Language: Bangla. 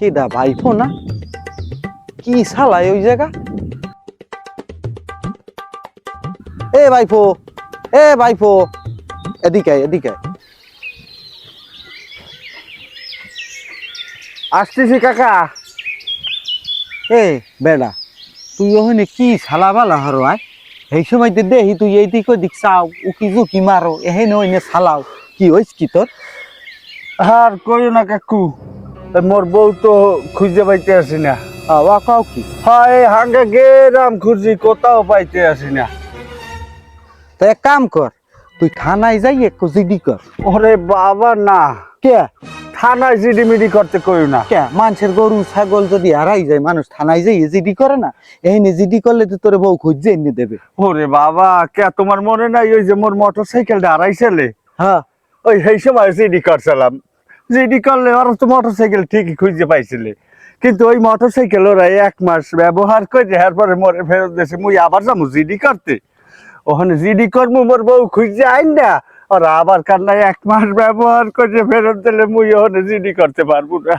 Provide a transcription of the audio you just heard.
কেডা ভাইফো না কি শালায় ওই জায়গা এ ভাইফো এদিকে আয়, এদিকে আয়। আসতেছি কাকা। এ বেড়া তুই ওখানে কি শালা বালা হর আয় এই সময় দেখি তুই এইদিক ওদিক চাও উকি ঝুঁকি মারো এহেনে ওইনে শালাও কি হইস কি তোর আর কইও না কাকু, মোর বউ তো খুঁজে পাইতে আসি না। আওয়া কাও কি হয় হাঙ্গে গেরাম খুঁজি, কোথাও পাইতে আসি না। তো এক কাম কর তুই থানায় যাই একটু জিডি কর ওরে বাবা না, কে থানায় জিডিমিডি করতে কইও না। কে মানুষের গরু ছাগল যদি হারাই যায় মানুষ থানায় যাই জিডি করে না এখানে জিডি করলে তো তোর বউ খুঁজে এনে দেবে ওরে বাবা, কে তোমার মনে নাই ওই যে মোর মোটর সাইকেলটা হারাইছিলে, হ্যাঁ ওই সেই সময় জিডি করছিলাম। জিডি করলে ওরা তো মোটর সাইকেল ঠিকই খুঁজে পাইছিলে, কিন্তু ওই মোটর সাইকেল ওরা 1 মাস ব্যবহার করে এরপরে মরে ফেরত দিয়েছে। মুই আবার যাবো জিডি করতে, ওখানে জিডি করবো মোর বউ খুঁজে আইন না, ওরা আবার কান্নায় 1 মাস ব্যবহার করে ফেরত দিলে মুই ওখানে জিডি করতে পারবো না।